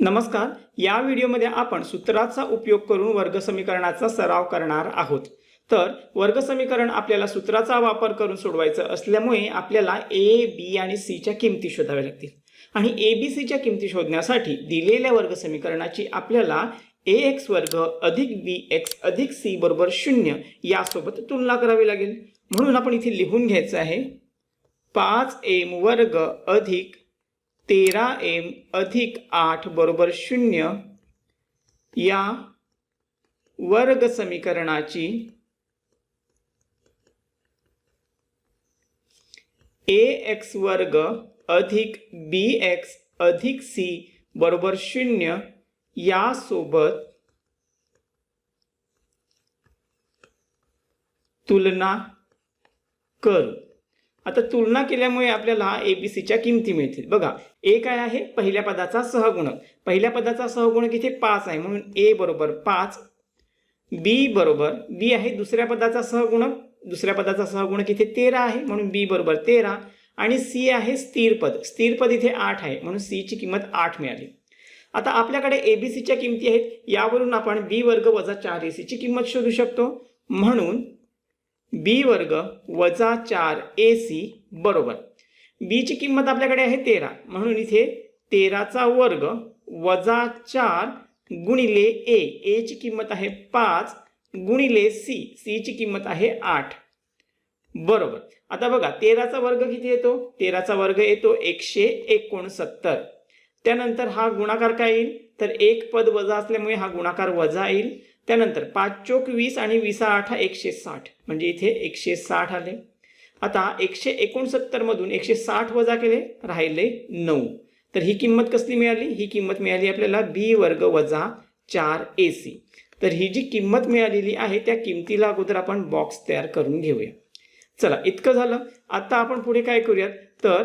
नमस्कार. या व्हिडिओमध्ये आपण सूत्राचा उपयोग करून वर्ग समीकरणाचा सराव करणार आहोत. तर वर्ग समीकरण आपल्याला सूत्राचा वापर करून सोडवायचं असल्यामुळे आपल्याला ए, बी आणि सी च्या किमती शोधाव्या लागतील. आणि ए, बी, सी च्या किमती शोधण्यासाठी दिलेल्या वर्ग समीकरणाची आपल्याला ax वर्ग अधिक bx अधिक c बरोबर 0 यासोबत तुलना करावी लागेल. म्हणून आपण इथे लिहून घ्यायचं आहे 5m वर्ग अधिक 13m अधिक 8 बरोबर 0 या वर्ग समीकरणाची ax वर्ग अधिक bx अधिक c बरोबर 0 यासोबत तुलना करू. आता तुलना केल्यामुळे आपल्याला एबीसीच्या किमती मिळतील. बघा, ए काय आहे? पहिल्या पदाचा सहगुणक. पहिल्या पदाचा सहगुणक इथे 5 आहे म्हणून ए बरोबर 5. बी बरोबर बी आहे दुसऱ्या पदाचा सहगुणक. दुसऱ्या पदाचा सहगुणक इथे 13 आहे म्हणून बी बरोबर 13. आणि सी आहे स्थिर पद. स्थिर पद इथे 8 आहे म्हणून सी ची किंमत 8 मिळाली. आता आपल्याकडे एबीसीच्या किमती आहेत. यावरून आपण बी वर्ग वजा 4ac ची किंमत शोधू शकतो. म्हणून बी वर्ग वजा 4ac बरोबर बी ची किंमत आपल्याकडे आहे 13 म्हणून इथे 13चा वर्ग वजा 4 गुणिले ए ची किंमत आहे 5 गुणिले सी ची किंमत आहे 8 बरोबर. आता बघा 13चा वर्ग किती येतो? 13चा वर्ग येतो 169. त्यानंतर हा गुणाकार काय येईल? तर एक पद वजा असल्यामुळे हा गुणाकार वजा येईल. त्यानंतर 5 चोक 20 आणि 20 8 160 म्हणजे इथे 160 आले. आता 169 मधून 160 वजा केले राहिले 9. तर ही किंमत कसली मिळाली? ही किंमत मिळाली आपल्याला बी वर्ग वजा 4ac. तर ही जी किंमत मिळालेली आहे त्या किमतीला अगोदर आपण बॉक्स तयार करून घेऊया. चला, इतकं झालं. आता आपण पुढे काय करूयात? तर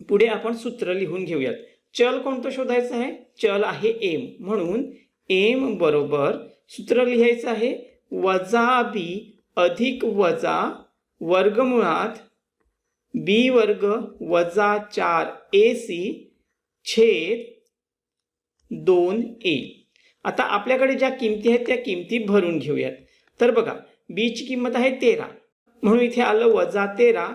पुढे आपण सूत्र लिहून घेऊयात. चल कोणतं शोधायचं आहे? चल आहे एम. म्हणून एम बरोबर सूत्र लिहायचं आहे वजा बी अधिक वजा वर्गमुळात बी वर्ग वजा 4ac छेद 2a. आता आपल्याकडे ज्या किमती आहेत त्या किमती भरून घेऊयात. तर बघा, बी ची किंमत आहे 13 म्हणून इथे आलं वजा 13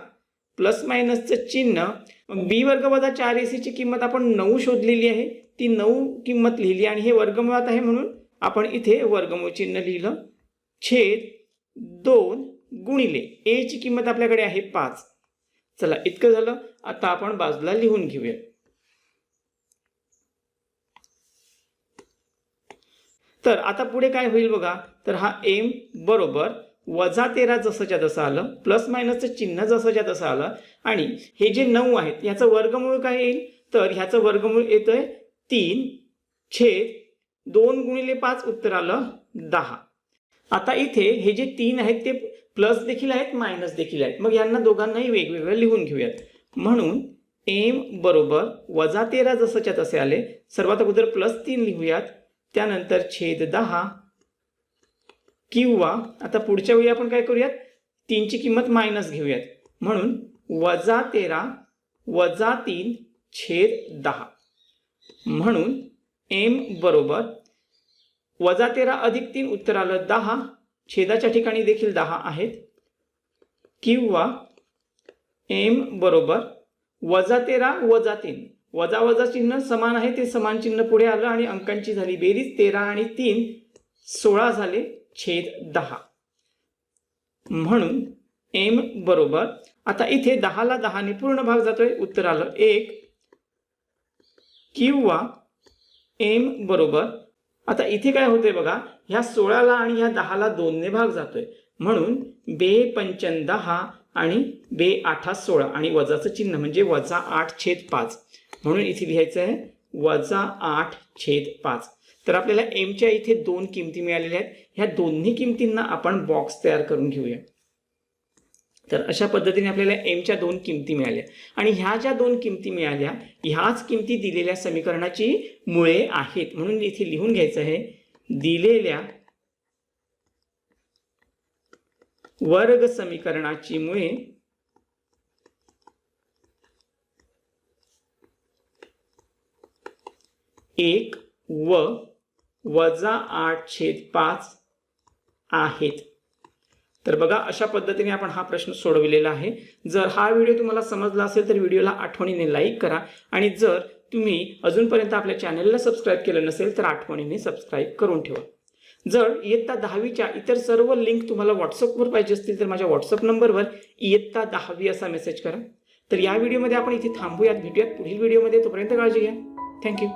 प्लस मायनसचं चिन्ह. बी वर्ग वजा 4ac ची किंमत आपण 9 शोधलेली आहे. ती 9 किंमत लिहिली आणि हे वर्गमुळात आहे म्हणून आपण इथे वर्गमूळ चिन्ह लिहिलं छेद 2 गुणिले ए ची किंमत आपल्याकडे आहे 5. चला, इतकं झालं. आता आपण बाजूला लिहून घेऊया. तर आता पुढे काय होईल बघा. तर हा एम बरोबर वजा 13 जसंच्या तसं आलं प्लस मायनसचं चिन्ह जसंच्या तसं आलं आणि हे जे 9 आहेत याचं वर्गमूळ काय येईल? तर ह्याचं वर्गमूळ येतोय 3 छेद 2 गुणिले 5 उत्तर आलं 10. आता इथे हे जे 3 आहेत ते प्लस देखील आहेत मायनस देखील आहेत. मग यांना दोघांनाही वेगवेगळं लिहून घेऊयात. म्हणून एम बरोबर वजा 13 जसंच्या तसे आले. सर्वात अगोदर प्लस 3 लिहूयात. त्यानंतर छेद 10 किंवा आता पुढच्या वेळी आपण काय करूयात? 3 ची किंमत मायनस घेऊयात. म्हणून वजा 13 वजा 3 छेद 10. म्हणून एम बरोबर वजा 13 अधिक 3 उत्तर आलं 10. छेदाच्या ठिकाणी देखील 10 आहेत. किंवा एम बरोबर वजा 13 वजा 3 वजा वजा चिन्ह समान आहे ते समान चिन्ह पुढे आलं आणि अंकांची झाली बेरीज 13 आणि 3 16 झाले छेद 10. म्हणून एम बरोबर आता इथे 10 ला 10 ने पूर्ण भाग जातोय उत्तर आलं 1. किंवा एम बरोबर आता इथे काय होतंय बघा, ह्या 16 ला आणि ह्या 10 ला 2 ने भाग जातोय म्हणून बे 5 10 आणि बे 8 16 आणि वजाचं चिन्ह म्हणजे वजा 8 छेद 5 म्हणून इथे लिहायचं आहे वजा 8 छेद 5. तर आपल्याला एमच्या इथे 2 किमती मिळालेल्या आहेत. ह्या दोन्ही किमतींना आपण बॉक्स तयार करून घेऊया. तर अशा पद्धतीने आपल्याला एमच्या 2 किमती मिळाल्या आणि ह्या ज्या 2 किमती मिळाल्या ह्याच किमती दिलेल्या समीकरणाची मुळे आहेत. म्हणून इथे लिहून घ्यायचं आहे दिलेल्या वर्ग समीकरणाची मुळे 1 व वजा 8/5 आहेत. तर बघा अशा पद्धतीने आपण हा प्रश्न सोडविलेला आहे. जर हा व्हिडिओ तुम्हाला समजला असेल तर व्हिडिओला आठवणीने लाईक करा आणि जर तुम्ही अजूनपर्यंत आपल्या चॅनलला सबस्क्राईब केलं नसेल तर आठवणीने सबस्क्राईब करून ठेवा. जर इयत्ता 10वीच्या इतर सर्व लिंक तुम्हाला व्हॉट्सअपवर पाहिजे असतील तर माझ्या व्हॉट्सअप नंबरवर इयत्ता 10वी असा मेसेज करा. तर या व्हिडिओमध्ये आपण इथे थांबूयात. भेटूयात पुढील व्हिडिओमध्ये. तोपर्यंत काळजी घ्या. थँक्यू.